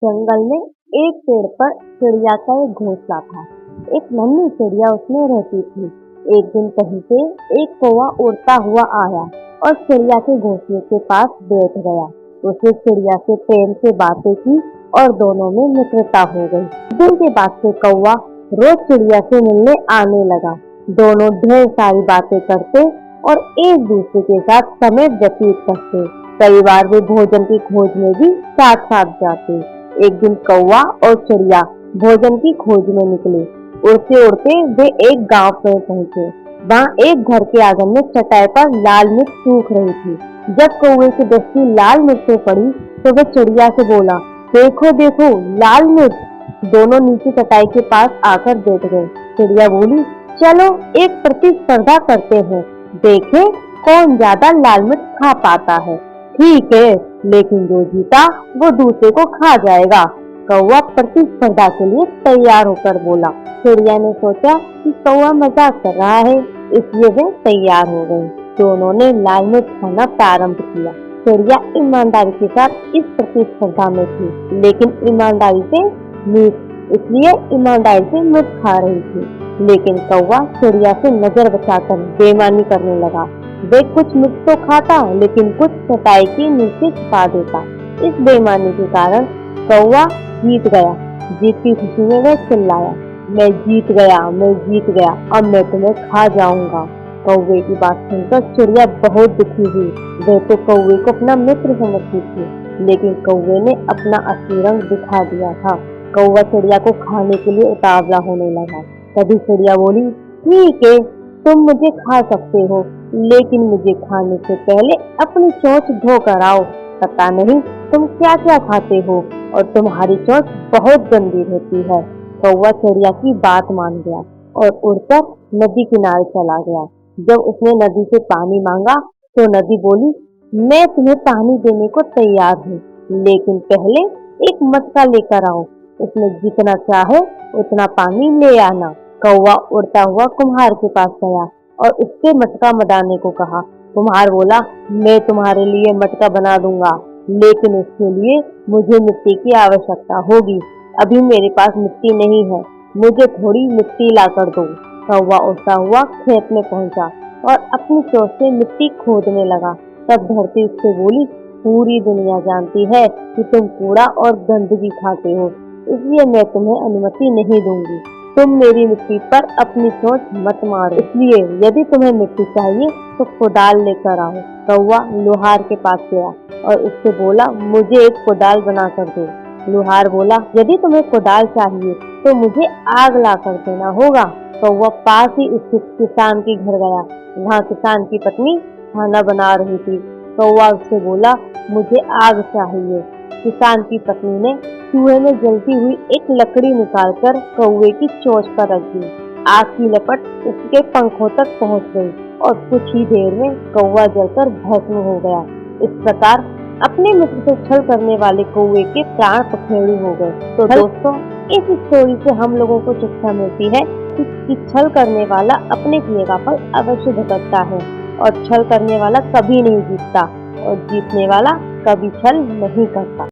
जंगल में एक पेड़ पर चिड़िया का एक घोंसला था। एक नन्ही चिड़िया उसमें रहती थी। एक दिन कहीं से एक कौवा उड़ता हुआ आया और चिड़िया के घोंसले के पास बैठ गया। उसने चिड़िया से प्रेम से बातें की और दोनों में मित्रता हो गई। दिन के बाद से कौवा रोज चिड़िया से मिलने आने लगा। दोनों ढेर सारी बातें करते और एक दूसरे के साथ समय व्यतीत करते। कई बार वे भोजन की खोज में भी साथ साथ जाते। एक दिन कौवा और चिड़िया भोजन की खोज में निकले। उड़ते उड़ते वे एक गांव में पहुंचे। वहां एक घर के आंगन में चटाई पर लाल मिर्च सूख रही थी। जब कौवे की दृष्टि लाल मिर्च पे पड़ी तो वह चिड़िया से बोला, देखो देखो लाल मिर्च। दोनों नीचे चटाई के पास आकर बैठ गए। चिड़िया बोली, चलो एक प्रतिस्पर्धा करते हैं, देखें कौन ज्यादा लाल मिर्च खा पाता है। ठीक है, लेकिन जो जीता वो दूसरे को खा जाएगा। कौवा प्रतिस्पर्धा के लिए तैयार होकर बोला। चिड़िया ने सोचा कि कौवा मजाक कर रहा है, इसलिए वे तैयार हो गए। दोनों ने लाल मिर्च खाना प्रारंभ किया। चिड़िया ईमानदारी के साथ इस प्रतिस्पर्धा में थी, लेकिन ईमानदारी से मीठ, इसलिए ईमानदारी से मिर्च खा रही थी। लेकिन कौवा चिड़िया से नजर बचाकर बेईमानी करने लगा। वे कुछ मिर्च तो खाता, लेकिन कुछ चटाई के नीचे छुपा देता। इस बेईमानी के कारण कौवा जीत गया। जीत की खुशी में वह चिल्लाया, मैं जीत गया, मैं जीत गया, अब मैं तुम्हें खा जाऊंगा। कौवे की बात सुनकर चिड़िया बहुत दुखी हुई। वह तो कौवे को अपना मित्र समझती थी, लेकिन कौवे ने अपना असली रंग दिखा दिया था। कौवा चिड़िया को खाने के लिए उतावला होने लगा। तभी चिड़िया बोली, ठीक है, तुम मुझे खा सकते हो, लेकिन मुझे खाने से पहले अपनी चोंच धो कर आओ। पता नहीं तुम क्या क्या खाते हो और तुम्हारी चोंच बहुत गंदी होती है। कौवा चिड़िया की बात मान गया और उड़कर नदी किनारे चला गया। जब उसने नदी से पानी मांगा तो नदी बोली, मैं तुम्हें पानी देने को तैयार हूँ, लेकिन पहले एक मटका लेकर आओ। उसमें जितना चाहे उतना पानी ले आना। कौवा उड़ता हुआ कुम्हार के पास गया और उससे मटका बनाने को कहा। कुम्हार बोला, मैं तुम्हारे लिए मटका बना दूंगा, लेकिन उसके लिए मुझे मिट्टी की आवश्यकता होगी। अभी मेरे पास मिट्टी नहीं है, मुझे थोड़ी मिट्टी ला कर दो। कौवा उड़ता हुआ खेत में पहुंचा और अपनी चोंच से मिट्टी खोदने लगा। तब धरती उससे बोली, पूरी दुनिया जानती है कि तुम कूड़ा और गंदगी खाते हो, इसलिए मैं तुम्हें अनुमति नहीं दूंगी। तुम मेरी मिट्टी पर अपनी चोंच मत मारो, इसलिए यदि तुम्हें मिट्टी चाहिए तो कुदाल लेकर आओ। कौवा लोहार के पास गया और उससे बोला, मुझे एक कुदाल बना कर दो। लोहार बोला, यदि तुम्हें कुदाल चाहिए तो मुझे आग ला कर देना होगा। कौवा पास ही स्थित किसान के घर गया। वहाँ किसान की पत्नी खाना बना रही थी। कौवा उससे बोला, मुझे आग चाहिए। किसान की पत्नी ने चूल्हे में जलती हुई एक लकड़ी निकालकर कौवे की चोंच पर रख दी। आग की लपट उसके पंखों तक पहुंच गई और कुछ ही देर में कौवा जलकर भस्म हो गया। इस प्रकार अपने मित्र से छल करने वाले कौवे के प्राण पखेरु हो गए। तो दोस्तों, इस स्टोरी से हम लोगों को शिक्षा मिलती है कि छल करने वाला अपने किए का फल अवश्य भुगतता है और छल करने वाला कभी नहीं जीतता और जीतने वाला कभी छल नहीं करता।